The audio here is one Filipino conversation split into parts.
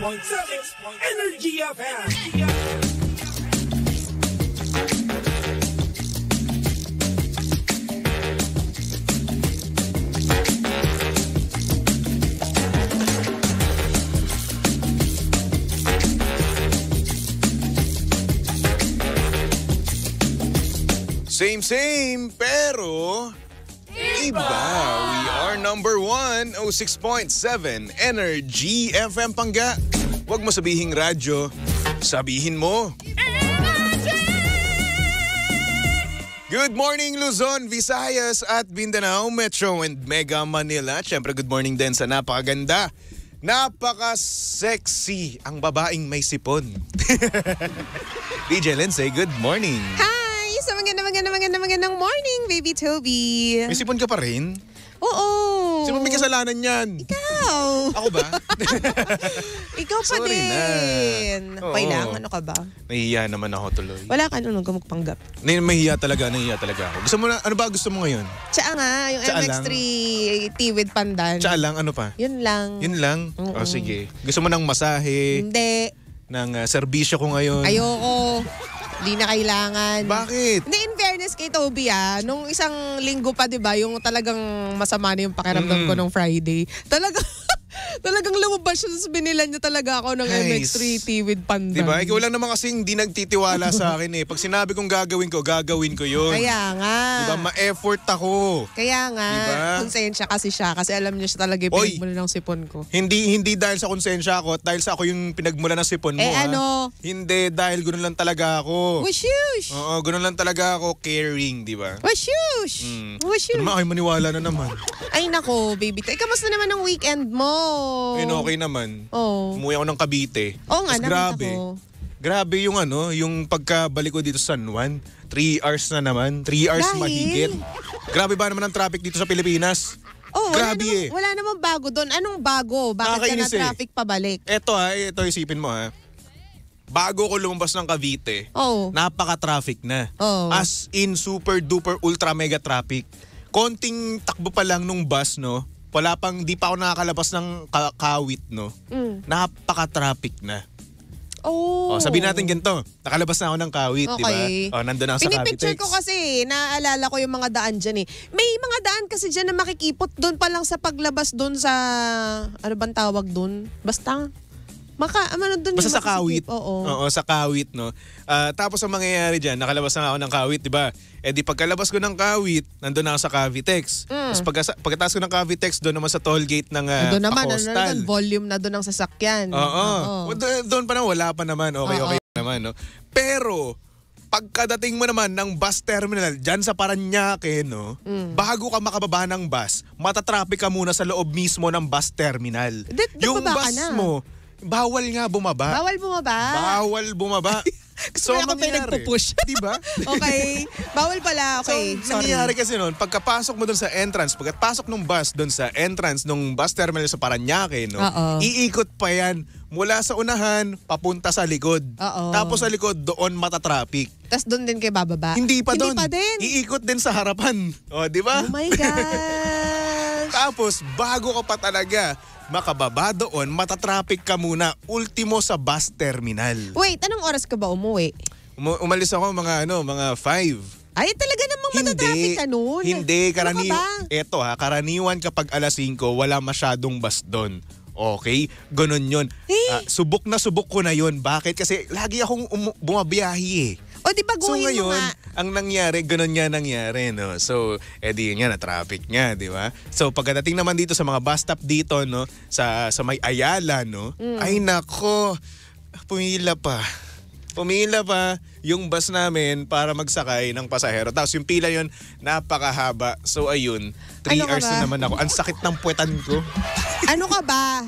Energy FM. Same, pero iba. We are number 1, 06.7 Energy FM Pangga. Huwag mo sabihing radyo, sabihin mo. Good morning Luzon, Visayas at Mindanao, Metro and Mega Manila. Siyempre good morning din sa napakaganda, napaka-sexy ang babaeng may sipon. DJ Lindsay, good morning. Hi! Sa magandang morning, baby Toby. May sipon ka pa rin? Oo. Sino may kasalanan yan? Ikaw. Ako ba? Ikaw pa Sorry din. na. Okay lang, ano ka ba? Nahihiya naman ako tuloy. Wala ka nung magpanggap. Nahihiya talaga ako. Gusto mo na, ano ba gusto mo ngayon? Tsaa nga, yung Tsaa MX3 T with pandan. Tsaa lang, ano pa? Yun lang. Yun lang? O sige. Gusto mo ng masahe? Hindi. Ng serbisyo ko ngayon? Ayoko. Hindi na kailangan. Bakit? Hindi, in fairness kay Toby nung isang linggo pa, di ba, yung talagang masama na yung pakiramdam ko nung Friday. Talagang lumabas siya, binilan niya talaga ako ng MX3 T with pandan. Diba? Ikaw lang naman kasi hindi nagtitiwala sa akin eh. Pag sinabi kong gagawin ko yun. Kaya nga. Diba? Ma-effort ako. Kaya nga. Diba? Konsensya kasi siya. Kasi alam niya siya talaga yung pinagmula ng sipon ko. Hindi dahil sa konsensya ako at dahil sa ako yung pinagmula ng sipon mo. Ano? Hindi, dahil ganoon lang talaga ako. Wushush! Oo, ganoon lang talaga ako. Caring, di ba? Wushush! Ano Wushush! naman, ay maniwala na naman. Ay nako, baby. Kamusta naman ang weekend mo? Ayun, okay naman. Oh. Umuwi ako ng Cavite. Oo nga, grabe. ko. Grabe yung yung pagkabalik ko dito sa San Juan. 3 hours na naman. 3 hours Dahil? mahigit. Grabe ba naman ang traffic dito sa Pilipinas? Oh, Grabe wala namang bago doon. Anong bago? Bakit ka na Nakakainis traffic pabalik? Ito isipin mo Bago ko lumabas ng Cavite, napaka-traffic na. Oh. As in super duper ultra mega traffic. Konting takbo pa lang nung bus, no? Di pa ako nakakalabas ng Kawit, no? Napaka-traffic na. Oh. Sabihin natin ganito, nakalabas na ako ng Kawit, okay. Diba? Nandun ako sa Cavitex. Pinipicture ko kasi, naaalala ko yung mga daan dyan May mga daan kasi dyan na makikipot doon pa lang sa paglabas doon sa, ano bang tawag doon? Basta doon basta sa Kawit. Oo, sa Kawit, no? Tapos ang mangyayari dyan, nakalabas na ako ng Kawit, di ba? Di pagkalabas ko ng Kawit, nandun ako sa Cavitex. Tapos pagkatapos ko ng Cavitex, doon naman sa toll gate ng doon naman, Pakostal. volume na doon ang sasakyan. Oo. Doon pa naman, wala pa naman. Okay naman, no? Pero, pagkadating mo naman ng bus terminal dyan sa Parañaque, no? Bago ka makababa ng bus, matatraffic ka muna sa loob mismo ng bus terminal. Yung bus mo, bawal nga bumaba. Bawal bumaba. So, ako pa yung nagpupush. Diba? Okay. Bawal pala. Okay. So, nangyayari kasi noon, pagkapasok mo doon sa entrance, pagkapasok ng bus doon sa entrance ng bus terminal sa Parañaque, no? Iikot pa yan mula sa unahan, papunta sa likod. Tapos sa likod, doon matatraffic. Tapos doon din kayo bababa? Hindi pa doon. Hindi pa din. Iikot din sa harapan. Di ba? Oh my gosh. Tapos, bago ka pa talaga makababa doon, matatraffic ka muna ultimo sa bus terminal. Wait, anong oras ka ba umuwi? Umalis ako mga 5. Ay, talaga namang matatraffic ka noon. Hindi, karaniwan kapag alas 5, wala masyadong bus doon. Okay? Ganon yun. Subok na subok ko na yun. Bakit? Kasi lagi akong bumabiyahe O di ba So mo ngayon, nga? ang nangyari, ganun nga nangyari, no? So, di nga, na-traffic nga, di ba? So, pagdating naman dito sa mga bus stop dito, no? Sa may Ayala, no? Ay, nako, pumila pa yung bus namin para magsakay ng pasahero. Tapos yung pila yun, napakahaba. So, ayun, 3 hours na naman ako. Ang sakit ng puwetan ko. Ano ka ba?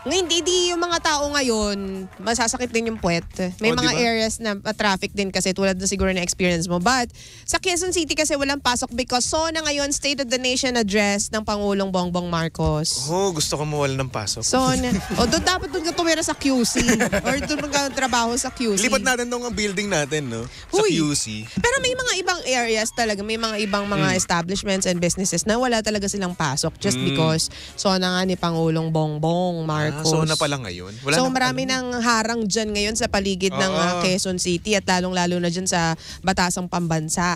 Hindi yung mga tao ngayon, masasakit din yung puwet. May mga diba? areas na traffic din kasi tulad na siguro na experience mo. But sa Quezon City kasi walang pasok because SONA ngayon, State of the Nation address ng Pangulong Bongbong Marcos. Gusto ko mawala ng pasok. SONA. Dapat doon ka tumira sa QC or doon ka trabaho sa QC. Lipat natin nung ang building natin, no? Sa QC. Pero may mga ibang areas talaga, may mga ibang mga establishments and businesses na wala talaga silang pasok just because SONA nga ni Pangulong Bongbong Marcos. Marcos. So na pala ngayon. Wala So na, marami ng harang dyan ngayon sa paligid ng Quezon City at lalong-lalo na dyan sa Batasang Pambansa.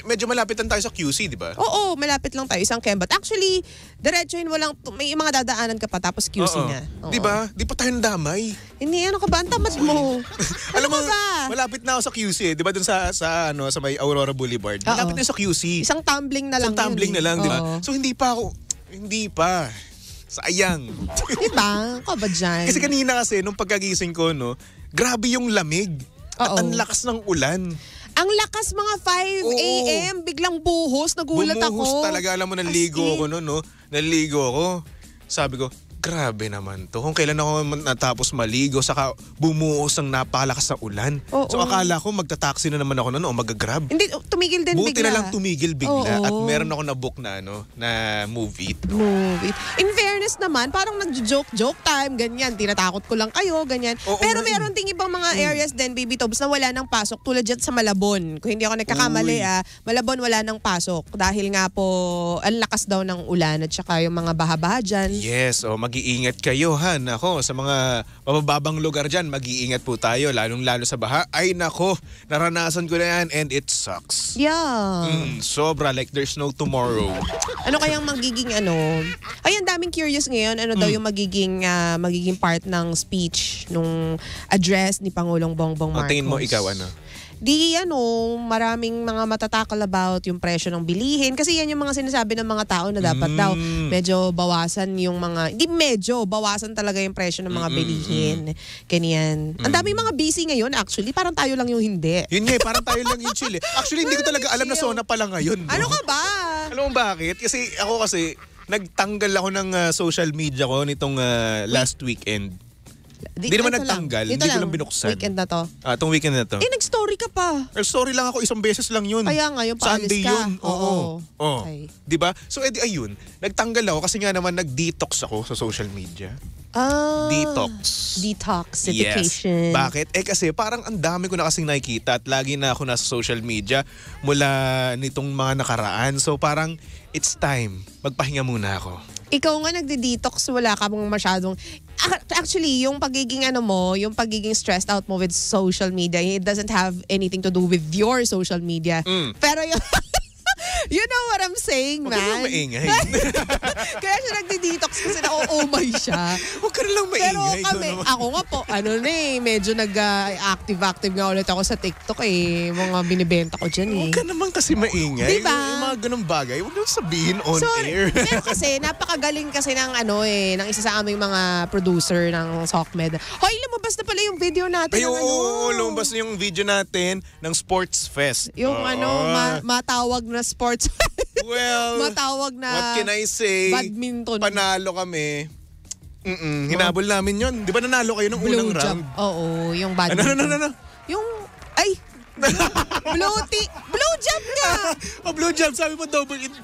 Medyo malapit lang tayo sa QC, di ba? Oo, malapit lang tayo, isang Kembat. Actually, diretsuhin mo lang, may mga dadaanan ka pa tapos QC na. Oo. Di ba? Di pa tayo nadamay. Hindi, ano ka ba? Ang tamad mo. Alam mo, ka ba? malapit na ako sa QC, di ba dun sa may Aurora Boulevard. Malapit na sa QC. Isang tumbling na lang. Isang tumbling na lang, di ba? Oo. So hindi pa. Sayang. Diba? Ka ba dyan? Kasi kanina nung pagkagising ko, no, grabe yung lamig. At ang lakas ng ulan. Ang lakas mga 5 a.m. Biglang buhos. Nagulat ako. Bumuhos talaga. Alam mo, naligo ako no? Naligo ako. Sabi ko, grabe naman to. Kung kailan ako natapos maligo, saka bumuhos ang napakalakas na ulan. So akala ko magta-taxi na naman ako o mag-grab. Hindi, tumigil din Buti bigla. na lang tumigil bigla. At meron ako na-book na movie. In fairness naman, parang nag-joke time, ganyan. Tinatakot ko lang kayo, ganyan. Pero meron ding ibang mga areas din, Baby Tobs, na wala ng pasok. Tulad dyan sa Malabon. Kung hindi ako nagkakamali, Malabon wala ng pasok. Dahil nga po, ang lakas daw ng ulan at saka yung mga baha-baha dyan. Yes, mag-iingat kayo nako, sa mga mabababang lugar dyan, mag-iingat po tayo, lalong-lalo sa baha. Ay nako, naranasan ko na yan and it sucks. Yeah. Sobra, like there's no tomorrow. Ano kayang magiging Ay, ang daming curious ngayon. Ano daw yung magiging part ng speech nung address ni Pangulong Bongbong Marcos. Tingin mo ikaw maraming mga matatakal about yung presyo ng bilihin. Kasi yan yung mga sinasabi ng mga tao na dapat daw medyo bawasan yung mga, hindi medyo, bawasan talaga yung presyo ng mga bilihin. Ganyan. Ang daming mga busy ngayon actually. Parang tayo lang yung hindi. Yun nga, parang tayo lang yung chill. Actually, hindi ko talaga alam na SONA pala ngayon. No? Ano ka ba? Alam mo bakit? Kasi nagtanggal ako ng social media ko nitong last weekend. Hindi naman nagtanggal, hindi ko lang binuksan. Weekend na to? Itong weekend na to. Nag-story ka pa. Nag-story lang ako, isang beses lang yun. Kaya nga, yung paalis Sunday ka. yun. Oo. Okay. Diba? So, ayun. Nagtanggal ako kasi nga naman nag-detox ako sa social media. Detoxification. Yes. Bakit? Kasi parang ang dami ko na kasing nakikita at lagi na ako nasa social media mula nitong mga nakaraan. So parang it's time. Magpahinga muna ako. Ikaw nga nagde-detox, wala ka mong masyadong... Actually, yung pagiging yung pagiging stressed out mo with social media, it doesn't have anything to do with your social media. Pero yung... You know what I'm saying, man? Huwag ka lang maingay. Kaya siya nagdi-detox kasi na-umay siya. Huwag ka lang maingay. Pero ako nga po, medyo nag-active nga ulit ako sa TikTok Mga binibenta ko dyan Huwag ka naman kasi maingay. Diba? Yung mga ganung bagay, huwag nang sabihin on air. Pero kasi, napakagaling kasi ng ng isa sa aming mga producer ng SOCMED. Hoy, lumabas na pala yung video natin. Ay, oo, lumabas na yung video natin ng Sports Fest. Yung matawag na sports. Well, matawag na what can I say? Badminton. Panalo kami. Hinabol namin yun. Di ba nanalo kayo ng unang round? Oo, yung badminton. Ano? Yung, blue jump nga. Blue jump.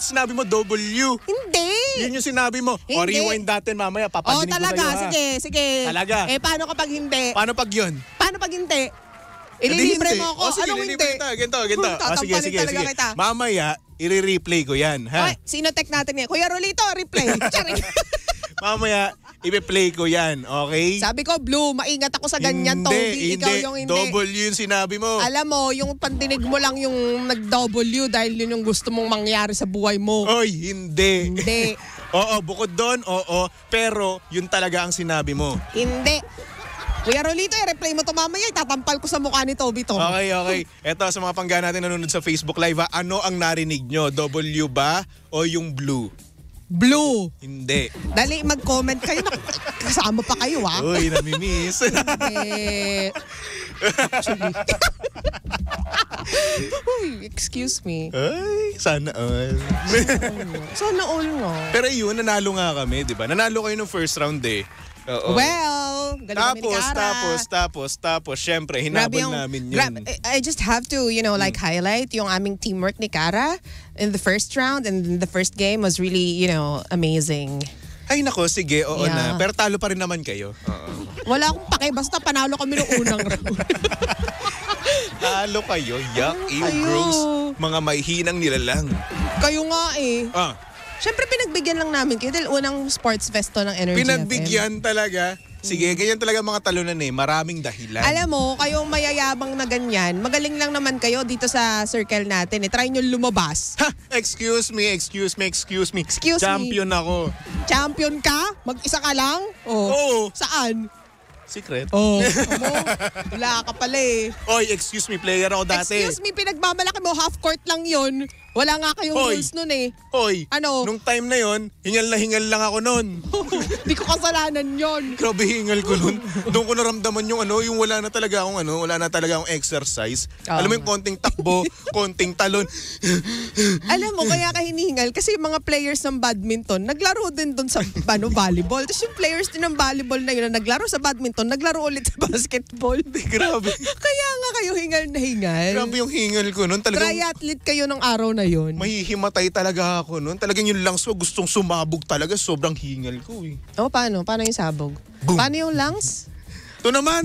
Sinabi mo W. Hindi. Yun yung sinabi mo. Hindi. O rewind natin mamaya. Papadinig mo talaga. sa'yo, Sige. Talaga. Paano kapag hindi? Paano pag yun? Paano pag hindi? Ililibre mo ako. Sige, Anong hindi? Ganito. Sige. Kita. Mamaya, i-replay ko yan. Ha? Ay, sino-tech natin yan? Kuya Rolito, replay. Mamaya, i-play ko yan. Okay? Sabi ko, Blue, maingat ako sa ganyan, Toby. Ikaw yung hindi. Double yun sinabi mo. Alam mo, yung pandinig mo lang yung nag-W dahil yun yung gusto mong mangyari sa buhay mo. Oy, hindi. Hindi. Oo, bukod doon, oo. Pero, yun talaga ang sinabi mo. Hindi. Kuya Rolito, i-replay mo to mamaya. Itatampal ko sa mukha ni Toby to. Okay. Eto, sa mga pangga natin nanonood sa Facebook Live, ano ang narinig nyo? W ba o yung blue? Blue. Hindi. Dali, mag-comment kayo. Kasama pa kayo, ha? Uy, namimiss. Actually. Uy, excuse me. Ay, sana all. Sana all nga. Pero yun, nanalo nga kami, di ba? Nanalo kayo ng first round Oo. Well, galing kami ni Kara. Tapos, syempre, hinabol namin yun. I just have to, highlight yung aming teamwork ni Kara in the first round and the first game was really, amazing. Ay nako, sige, oo na. Pero talo pa rin naman kayo. Wala akong pake, basta panalo kami ng unang round. Talo kayo, yuck, gross, mga may hinang nilalang. Kayo nga Siyempre, pinagbigyan lang namin kayo dahil unang sports fest to ng Energy FM. Pinagbigyan talaga. Sige, ganyan talaga mga talunan eh. Maraming dahilan. Alam mo, kayong mayayabang na ganyan, magaling lang naman kayo dito sa circle natin. Try nyo lumabas. Ha! Excuse me. Excuse me. Champion ako. Champion ka? Mag-isa ka lang? Oo. Saan? Secret. Wala ka pala eh. Oy, excuse me, player ako dati. Excuse me, pinagmamalaki mo, half court lang yun. Wala nga kayong rules nun eh. Hoy, Ano? nung time na yon, hingal na hingal lang ako nun. Di ko kasalanan yon. Grabe hingal ko nun. Doon ko naramdaman yung yung wala na talaga akong exercise. Alam mo yung konting takbo, konting talon. Alam mo, kaya ka hinihingal kasi yung mga players ng badminton, naglaro din doon sa volleyball. Tapos yung players din ng volleyball na yun, na naglaro sa badminton, naglaro ulit sa basketball. Grabe. Kaya nga kayo hingal na hingal. Grabe yung hingal ko nun. Talagang Triathlete kayo ng araw na yun. mahihimatay talaga ako nun. Talagang yung lungs ko gustong sumabog talaga. Sobrang hingal ko eh. Oh, paano? Paano yung sabog? Boom. Paano yung lungs? Ito naman!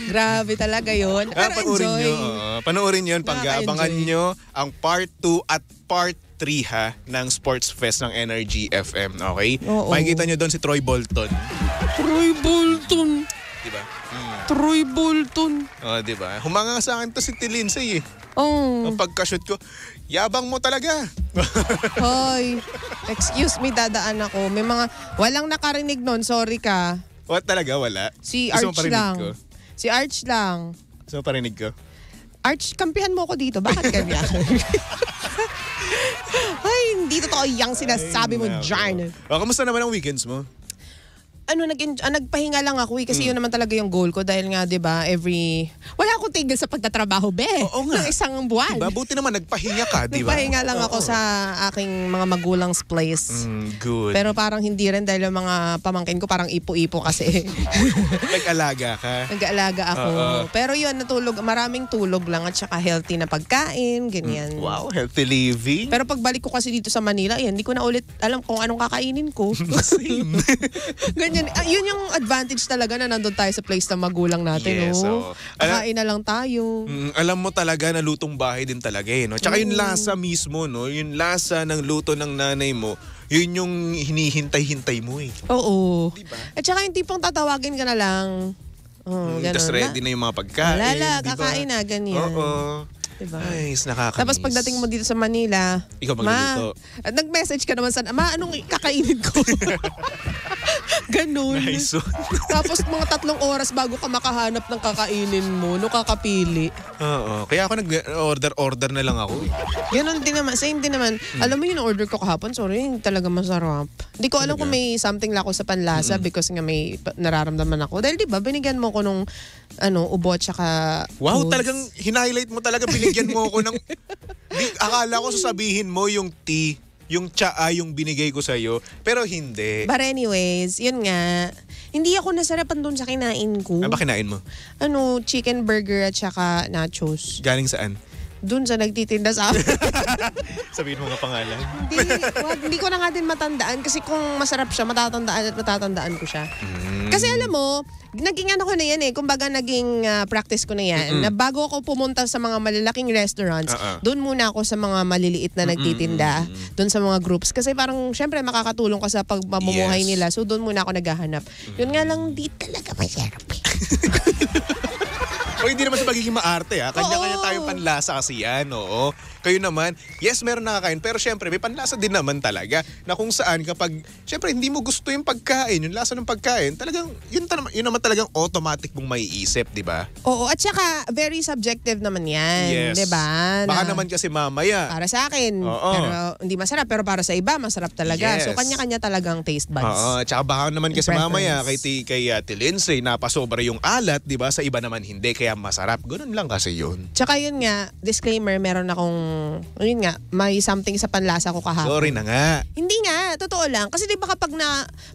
Grabe talaga yun. Pero Panoorin enjoy. nyo. Panoorin yun. Pag-aabangan nyo ang part 2 at part 3 ha ng Sports Fest ng Energy FM. Okay? Oo. Makikita nyo doon si Troy Bolton. Troy Bolton. Diba? Troy Bolton. Diba? Humanga sa akin to si Tilinsay eh. Oh. Ang pagka-shoot ko, yabang mo talaga. Hoy. Excuse me, dadaan ako. May mga, walang nakarinig nun. Sorry ka. What talaga? Wala? Si Gusto mo Arch parinig lang. ko? Si Arch lang. Gusto mo parinig ko? Arch, kampihan mo ako dito. Bakit ganyan? Ay, hindi totoo yung sinasabi mo, Jarn. Kamusta naman ang weekends mo? Nagpahinga lang ako kasi yun naman talaga yung goal ko dahil nga 'di ba wala akong tigil sa pagtatrabaho Oo nga. ng isang buwan. Diba? Buti naman nagpahinga ka, diba? Nagpahinga lang ako sa aking mga magulang's place. Good. Pero parang hindi rin dahil yung mga pamangkin ko parang ipo-ipo kasi. Nag-alaga ka? Nag-aalaga ako. Pero yun, maraming tulog lang at saka healthy na pagkain, ganyan. Wow, healthy living. Pero pagbalik ko kasi dito sa Manila, hindi ko na ulit alam kung anong kakainin ko. Same. Ganyan. Yun yung advantage talaga na nandun tayo sa place ng magulang natin. Yes, no? Kakain na lang tayo. Alam mo talaga na lutong bahay din talaga eh. No? Tsaka yung lasa mismo, no? Yung lasa ng luto ng nanay mo, yun yung hinihintay-hintay mo eh. Oo. Diba? At saka yung tipong tatawagin ka na lang. Tapos ready na yung mga pagkain. Lala, diba? kakain na, ganyan. Oo. Diba? Ay, nakakamiss. Tapos pagdating mo dito sa Manila, Ikaw magluluto. at nag-message ka naman Ma, anong kakainin ko? Ganun. Nice. Tapos mga 3 oras bago ka makahanap ng kakainin mo, kakapili. Oo. Kaya ako nag-order na lang ako eh. Ganun din naman. Same din naman. Alam mo yung order ko kahapon, sorry, hindi talaga masarap. Hindi ko alam kung may something lang ako sa panlasa because nga may nararamdaman ako. Dahil di ba binigyan mo ko nung ubo at saka Wow, oats. talagang hinighlight mo talaga. Binigyan mo ako ng... akala ko sasabihin mo yung tea, yung tsaa yung binigay ko sa'yo. Pero hindi. But anyways, yun nga. Hindi ako nasarapan dun sa kinain ko. Ano ba kinain mo? Chicken burger at saka nachos. Galing saan? Dun sa nagtitinda sa amin. Sabihin mo nga pangalan. Hindi ko na nga din matandaan kasi kung masarap siya, matatandaan ko siya. Kasi alam mo, naging ko na yan eh. Kumbaga naging practice ko na yan. Na bago ako pumunta sa mga malalaking restaurants, doon muna ako sa mga maliliit na nagtitinda. Doon sa mga groups. Kasi parang syempre makakatulong ka sa pagmamumuhay nila. So doon muna ako naghahanap. Yun nga lang, di talaga masarap eh. O hindi naman sa pagiging maarte ha. Kanya-kanya tayo panlasa kasi yan. Oo. Kayo naman, yes meron nakakain. Pero syempre may panlasa din naman talaga. Na kung saan kapag, syempre hindi mo gusto yung pagkain, yung lasa ng pagkain, talagang yun naman talagang automatic mong maiisip, di ba? Oo. At saka very subjective naman yan. Yes. Di ba? Baka naman kasi mamaya. Para sa akin, Oo. pero hindi masarap. Pero para sa iba, masarap talaga. Yes. So kanya-kanya talagang taste buds. Oo, tsaka baka naman kasi Preference. mamaya kay Ate Lindsay napasobra yung alat, 'di ba? Sa iba naman hindi kaya masarap. Ganun lang kasi 'yun. Tsaka yun nga, disclaimer, meron akong, yun nga, may something sa panlasa ko kahapon. Sorry na nga. Hindi nga, totoo lang. Kasi di ba kapag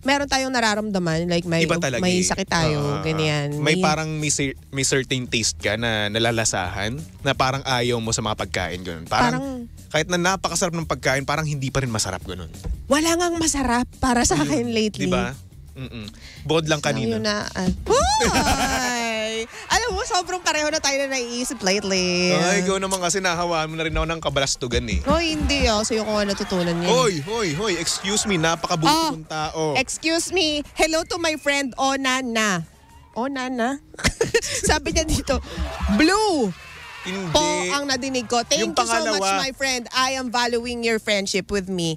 meron tayong nararamdaman, like may Iba talaga. sakit tayo, ganyan. May parang may certain taste ka na nalalasahan na parang ayaw mo sa mga pagkain ganun. Parang kahit na napakasarap ng pagkain, parang hindi pa rin masarap ganun. wala ngang masarap para sa akin lately. 'Di ba? Bod lang kanina. Yun na, Hoy! Alam mo, sobrang pareho na tayo na naiisip lately. Ay, ikaw naman kasi nahawaan mo na rin ako ng kabalastugan eh. Hoy, hindi ah. Sa'yo ko nga natutunan yan. Hoy, excuse me, napakabuti mong tao. Excuse me. Hello to my friend, Onana. Onana? Sabi niya dito, Blue Hindi. po ang nadinig ko. Thank Yung you so much, pangalawa. my friend. I am valuing your friendship with me.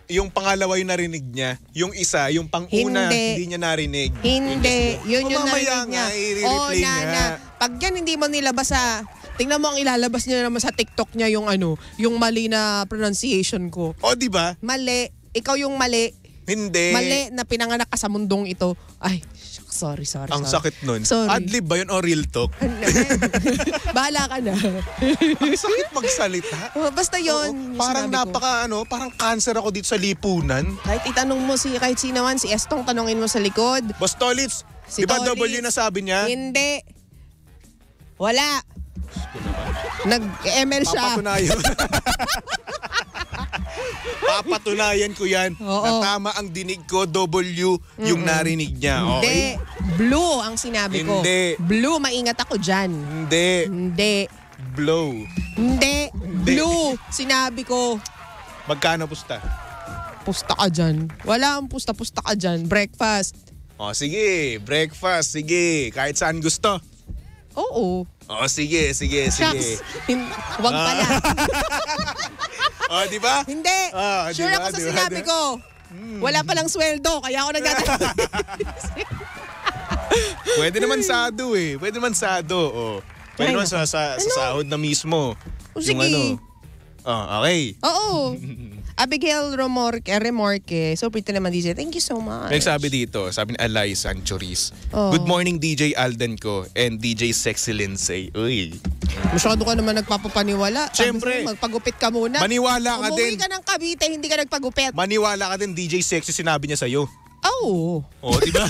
Yung pangalawa yung narinig niya. Yung isa, yung pang-una, hindi niya narinig. Hindi. Yun yung mamaya narinig niya. nga, i-replay nga. Nana. Pag yan hindi mo nilabas sa... Tingnan mo ang ilalabas niya naman sa TikTok niya yung yung mali na pronunciation ko. O, di ba? Mali. Ikaw yung mali. Hindi. Mali na pinanganak ka sa mundong ito. Ay, sorry. Ang sakit nun. Sorry. Adlib ba yun o real talk? Bahala ka na. Ang sakit magsalita. Basta yun. Parang parang cancer ako dito sa lipunan. Kahit itanong mo kahit sino man, si Estong tanongin mo sa likod. Boss Tolitz, Si di ba Tolitz. W na sabi niya? Hindi. Wala. Nag-ML siya. Papatunayan ko yan. Oo. Na tama ang dinig ko, W yung narinig niya. Hindi. Okay? Blue ang sinabi ko. Hindi. Blue, maingat ako dyan. Hindi. Hindi. Blow. Hindi. Blue, sinabi ko. Magkano pusta? Pusta ka dyan. Wala ang pusta ka dyan. Breakfast. O sige, breakfast, sige. Kahit saan gusto. Oo. O sige. Shucks. Huwag pala. O, di ba? Hindi. Di Sure ba, ako sa di ba, sinabi di ba? ko. Wala palang sweldo, kaya ako nagtatanong. Pwede naman sado eh. Pwede naman sado. O. Pwede Ay, naman sa sahod na mismo. O, sige. Okay. Oo. Abigail Remorque. So pretty naman DJ. Thank you so much. Nagsabi dito, sabi ni Alay Sanchoris. Oh. Good morning DJ Alden ko and DJ Sexy Lindsay. Uy. Masyado ka naman nagpapapaniwala. Siyempre. Sabi sa'yo, magpagupit ka muna. Maniwala ka Umuwi din. ka ng Cavite, hindi ka nagpagupit. Maniwala ka din DJ Sexy sinabi niya sa'yo. Oo. O, di ba?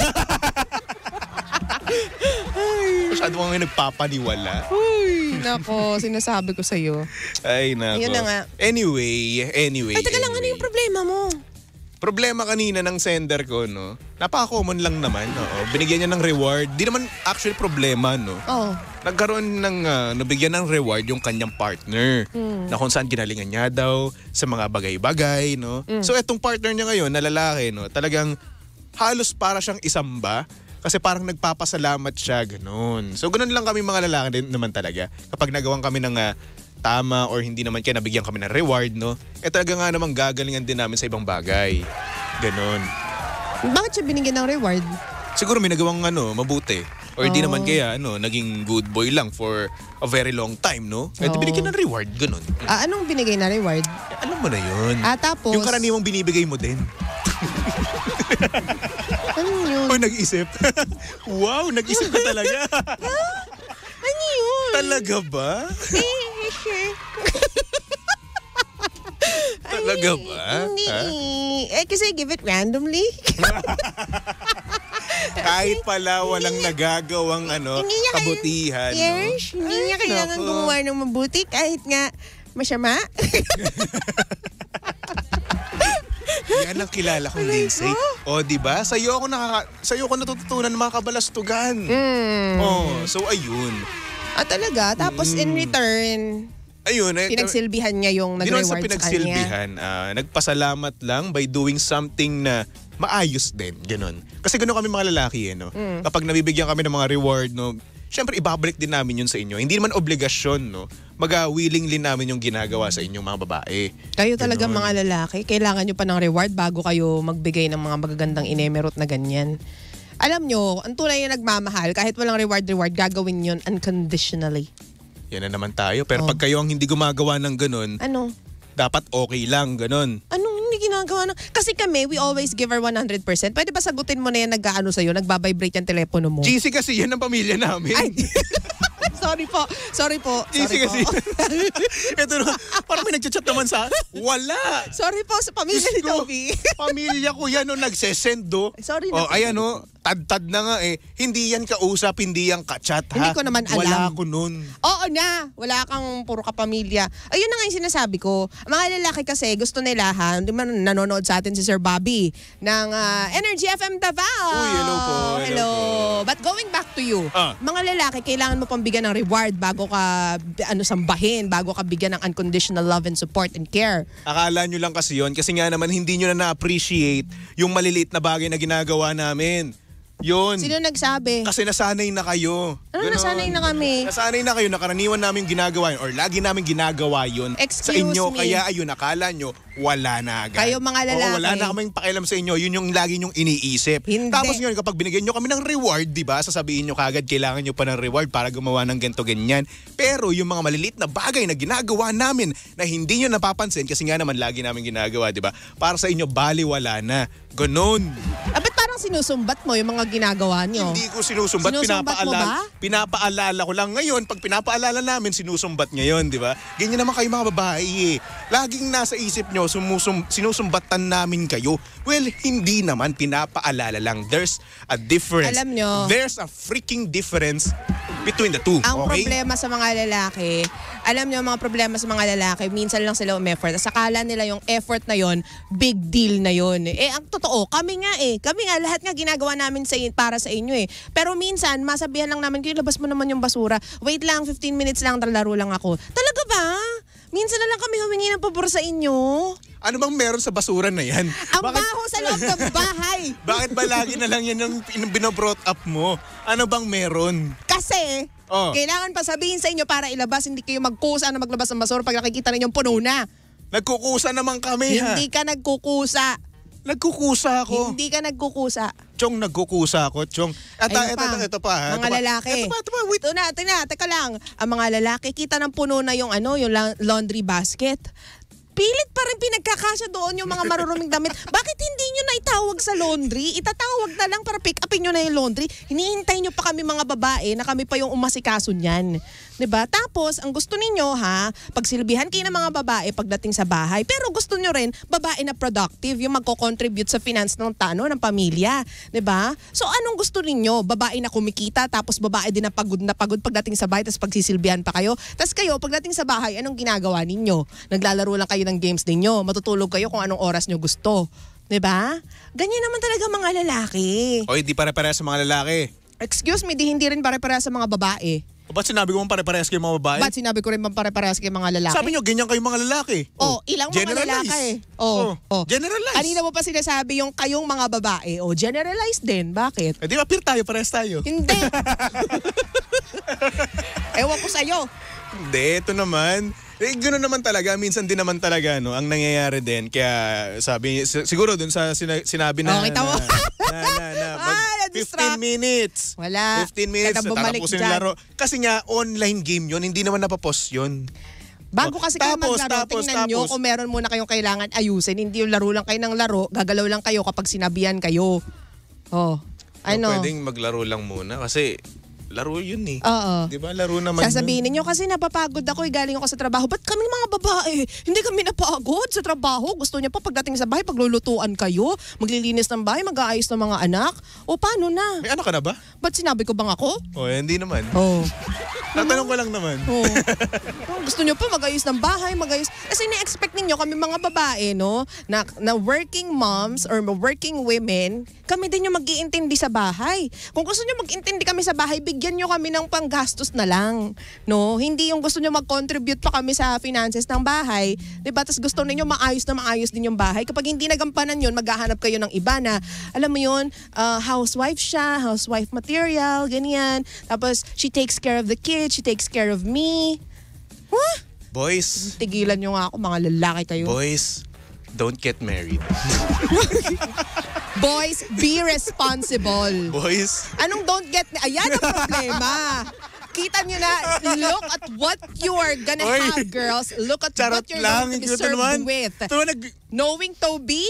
Masyado kang nagpapaniwala. Uy, nako, sinasabi ko sa'yo. Ay, nako. Ayun na nga. Anyway. Ay, teka lang, ano yung problema mo? Problema kanina ng sender ko, no? Napaka-common lang naman, oo. Binigyan niya ng reward. Di naman actually problema, no? Oo. Nagkaroon ng, nabigyan ng reward yung kanyang partner. Na kung saan ginalingan niya daw sa mga bagay-bagay, no? So, etong partner niya ngayon, na lalaki, no? Talagang halos para siyang isamba. Kasi parang nagpapasalamat siya, ganun. So, ganun lang kami mga lalaki din naman talaga. Kapag nagawan kami ng tama or hindi naman kaya nabigyan kami ng reward, no? Talaga nga naman gagalingan din namin sa ibang bagay. Ganun. Bakit siya binigyan ng reward? Siguro may nagawang mabuti. Or di naman kaya, naging good boy lang for a very long time, no? Di binigyan ng reward, ganun. Anong binigay na reward? Alam mo na yun. Tapos? Yung karaniwang binibigay mo din. Ano yun? O, nag-isip. Wow, nag-isip ka talaga. Ano yun? Talaga ba? Talaga ba? Hindi. Ha? Kasi give it randomly. Kahit pala walang nagagawang Hindi niya kabutihan. Yes, no? hindi niya kailangan nako. gumawa ng mabuti kahit nga masama. Yan ang kilala kong Lindsay. O, di ba? Sa'yo ako natututunan ng mga kabalastugan. So ayun. Talaga? Tapos in return, Ayun. pinagsilbihan niya yung Di naman nag-reward sa sa kanya. pinagsilbihan, nagpasalamat lang by doing something na maayos din. Ganon. Kasi gano'n kami mga lalaki, no? Kapag nabibigyan kami ng mga reward, no? Siyempre, ibabalik din namin yun sa inyo. Hindi naman obligasyon, no? Willingly namin yung ginagawa sa inyong mga babae. Kayo talaga Ganon. mga lalaki, kailangan nyo pa ng reward bago kayo magbigay ng mga magagandang inemerot na ganyan. Alam nyo, ang tunay na nagmamahal, kahit walang reward, gagawin yun unconditionally. Yan na naman tayo. Pero pag kayo ang hindi gumagawa ng ganon, Ano? dapat okay lang, ganon. Anong hindi ginagawa na? Kasi kami, we always give our 100%. Pwede ba sagutin mo na yan nag-ano sa'yo, nagbabibrate yung telepono mo? GC kasi yan ang pamilya namin. Ay, sorry po. GC kasi. Ito na, parang may nagchat naman sa, wala. Sorry po sa pamilya ni Diyos ko, Toby. pamilya ko yan, no, nagsesend, do. Sorry Oh, na. ayan, no. tad-tad na nga eh. Hindi yan kausap, hindi yan kachat ha. Hindi ko naman alam. Wala ko nun. Oo na, wala kang puro kapamilya. Ayun na nga yung sinasabi ko. Mga lalaki kasi gusto nila ha, hindi man nanonood sa atin si Sir Bobby ng Energy FM Davao. Uy, hello po. Hello. But going back to you, mga lalaki, kailangan mo pang bigyan ng reward bago ka sambahin, bago ka bigyan ng unconditional love and support and care. Akala nyo lang kasi yun, kasi nga naman hindi nyo na na-appreciate yung maliliit na bagay na ginagawa namin. Yun. Sino nagsabi? Kasi nasanay na kayo. Ano nasanay na kami? Nasanay na kayo, nakaraniwan namin ginagawa yun or lagi namin ginagawa yun sa Excuse inyo. me. Kaya ayun, akala nyo, wala na agad. Kayo mga lalaki. Oo, wala na kaming pakialam sa inyo. Yun yung lagi nyong iniisip. Hindi. Tapos ngayon, kapag binigyan nyo kami ng reward, di ba, sasabihin nyo kagad, kailangan nyo pa ng reward para gumawa ng ganito ganyan. Pero yung mga maliliit na bagay na ginagawa namin na hindi nyo napapansin, kasi nga naman lagi namin ginagawa, di ba, para sa inyo, baliwala na. Ganon. Ba't parang sinusumbat mo yung mga ginagawa nyo? Hindi ko sinusumbat, Sinusumbat mo ba? Pinapaalala ko lang ngayon. Pag pinapaalala namin, sinusumbat ngayon, di ba? Ganyan naman kayo mga babae eh. Laging nasa isip nyo, sinusumbatan namin kayo. Well, hindi naman, pinapaalala lang. There's a difference. Alam nyo, there's a freaking difference between the two. Ang okay? problema sa mga lalaki, alam nyo, mga problema sa mga lalaki, minsan lang sila umeffort. Sakala nila yung effort na yon, big deal na yon. Ang totoo, kami nga, lahat nga ginagawa namin para sa inyo eh. Pero minsan, masabihan lang namin, kayo labas mo naman yung basura. Wait lang, 15 minutes lang, laro lang ako. Talaga ba? Minsan na lang kami humingi ng pabor sa inyo. Ano bang meron sa basura na yan? Ang baho sa loob ng bahay. Bakit ba lagi na lang yan yung binobrought up mo? Ano bang meron? Kasi, kailangan pa sabihin sa inyo para ilabas, hindi kayo magkusa na maglabas ng basura pag nakikita ninyong puno na. Nagkukusa naman kami ha. Hindi ka nagkukusa. Nagkukusa ako. Hindi ka nagkukusa. Chong, nagkukusa ako, Chong. Ito pa ha. Mga lalaki. Ito pa, wait. Teka lang. Ang mga lalaki, kita ng puno na yung yung laundry basket. Pilit pa rin pinagkakasya doon yung mga maruruming damit. Bakit hindi nyo na itawag sa laundry? Itatawag na lang para pick upin nyo na yung laundry. Hinihintay nyo pa kami mga babae na kami pa yung umasikaso niyan. 'Di ba? Tapos, ang gusto ninyo pagsilbihan kayo ng mga babae pagdating sa bahay. Pero gusto nyo rin, babae na productive, yung magko-contribute sa finance ng ng pamilya. 'Di ba? So, anong gusto ninyo? Babae na kumikita, tapos babae din na pagod pagdating sa bahay, tapos pagsisilbihan pa kayo. Tapos kayo, pagdating sa bahay, anong ginagawa ninyo? Naglalaro lang kayo ng games ninyo. Matutulog kayo kung anong oras nyo gusto. 'Di ba? Ganyan naman talaga mga lalaki. Oy, di pare-parehas sa mga lalaki. Excuse me, hindi rin pare-parehas sa mga babae. O ba't sinabi ko pare-parehas kayo mga babae? Ba't sinabi ko rin pare-parehas kayo mga lalaki? Sabi nyo, ganyan kayo mga lalaki. Ilang mga lalaki. Generalize. Kanina mo pa sinasabi yung kayong mga babae. Generalize din. Bakit? Di ba, parehas tayo. Hindi. Ewan ko sa'yo. Hindi, ito naman. Ganoon naman talaga, minsan din naman talaga ang nangyayari din. Kaya siguro dun sa sinabi na, kita mo. na 15 minutes. Wala. 15 minutes, tatapusin yung laro. Kasi nga, online game yun, hindi naman napapost yun. Bago kasi kayo maglaro, tingnan nyo kung meron muna kayong kailangan ayusin. Hindi yung laro lang kayo ng laro, gagalaw lang kayo kapag sinabihan kayo. Pwedeng maglaro lang muna kasi laro yun eh. Oo. Di ba? Laro naman sasabihin ninyo kasi napapagod ako galing ako sa trabaho. Ba't kami mga babae? Hindi kami napagod sa trabaho. Gusto niya pa pagdating sa bahay, paglulutuan kayo, maglilinis ng bahay, mag-aayos ng mga anak. O paano na? May anak ka na ba? Ba't sinabi ko bang ako? Hindi naman. Tatanong ko lang naman. Gusto niyo pa mag-ayos ng bahay, mag-ayos. Kasi ni-expect ninyo kami mga babae, na working moms or working women, kami din yung mag-iintindi sa bahay. Kung gusto niyo mag-intindi kami sa bahay, bigyan nyo kami ng panggastos na lang. Hindi yung gusto nyo mag-contribute pa kami sa finances ng bahay. Diba? Tapos gusto niyo maayos din yung bahay. Kapag hindi nagampanan yun, maghahanap kayo ng iba na, alam mo yun, housewife siya, housewife material, ganyan. Tapos, she takes care of the kids, she takes care of me. Boys. Tigilan nyo nga ako, mga lalaki kayo. Boys, don't get married. Boys, be responsible. Boys. Anong don't get... Ayan ang problema. Kita nyo na, look at what you are gonna have, girls. Look at what you're going to be served with. Knowing Toby,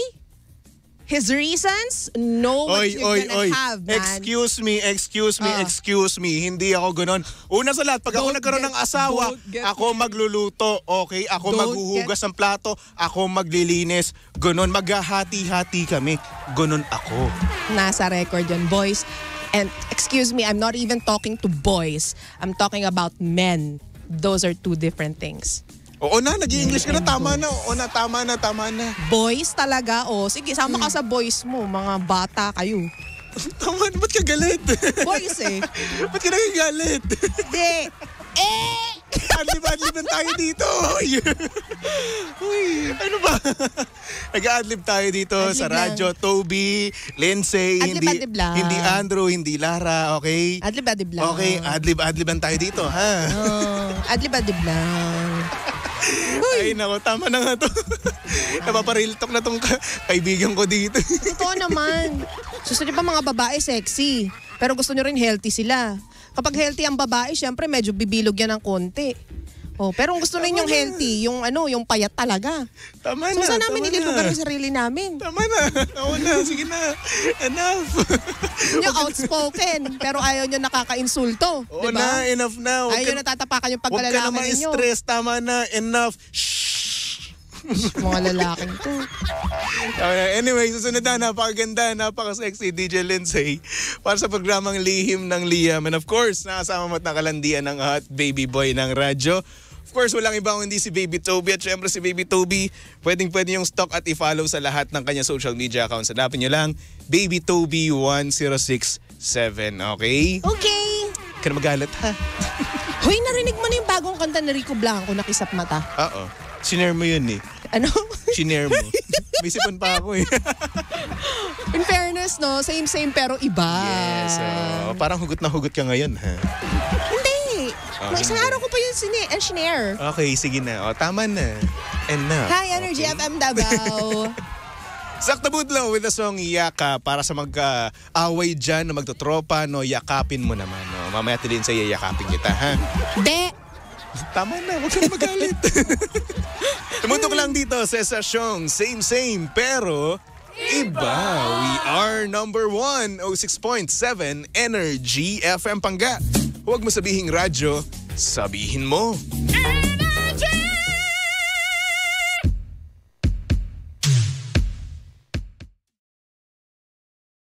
his reasons, know what you're gonna have, man. Excuse me. Hindi ako ganon. Una sa lahat, pag ako nagkaroon ng asawa, ako magluluto, okay? Ako maghuhugas ng plato, ako maglilinis. Ganon, maghahati-hati kami. Ganon ako. Nasa record yan, boys. And excuse me, I'm not even talking to boys. I'm talking about men. Those are two different things. Oo na, nag-i-English ka na. Tama na. Oo na, tama na. Boys talaga? O, sige, sama ka sa boys mo. Mga bata kayo. Tama na, ba't ka galit? Boys eh. Ba't ka nagagalit? Hindi. Adlib tayo dito. Uy, ano ba? Nag-adlib tayo dito sa radyo. Toby, Lindsay, adlib lang. Hindi Andrew, hindi Lara, okay? Adlib lang. Okay, adlib-adliban tayo dito, ha? Adlib lang. Ay, nako, tama na nga to. Napaparil talk na tong kaibigan ko dito. Totoo naman. Gusto niyo pa mga babae sexy, pero gusto niyo rin healthy sila. Kapag healthy ang babae, syempre medyo bibilog yan ng konti. Oh, pero gusto ninyong healthy, yung yung payat talaga. Tama na. So saan namin nililugar yung sarili namin? Tama na. Oo na, sige na. Enough. Yung outspoken, pero ayaw nyo nakaka-insulto. Oo diba? na, enough na. Ayaw nyo natatapakan yung pagkalalaki ninyo. Huwag ka na ma-stress. Tama na, enough. Mga lalaking to. Anyway, susunod na, napakaganda, napaka-sexy DJ Lindsay para sa programang Lihim ng Liam. And of course, nakasama mo at nakalandian ng hot baby boy ng radyo. Of course, walang iba kung hindi si Baby Toby. At syempre si Baby Toby, pwede yung stalk at i-follow sa lahat ng kanya social media accounts. Hanapin nyo lang, Baby Toby 1067, okay? Okay. Ka na magalit, ha? Hoy, narinig mo na yung bagong kanta ni Rico Blanco, Nakisap Mata? Oo. Sinare mo yun eh. Ano? Sinare mo. May sipon pa ako eh. In fairness, no? Same pero iba. Yes. Parang hugot na hugot ka ngayon, ha? Hindi. Isang araw ko pa yun sinare. Okay, sige na. Tama na. Enough. Hi, Energy FM Davao. Sakta Budlaw with the song Yaka para sa mag-away dyan na magtotropa, no, yakapin mo naman. No? Mamaya din sa yakapin kita, ha? Hindi. Tama na, huwag kang magalit. Tumutok lang dito sa estasyong same, pero iba. We are number 1, 06.7 Energy FM Pangga. Huwag mo sabihing radyo, sabihin mo.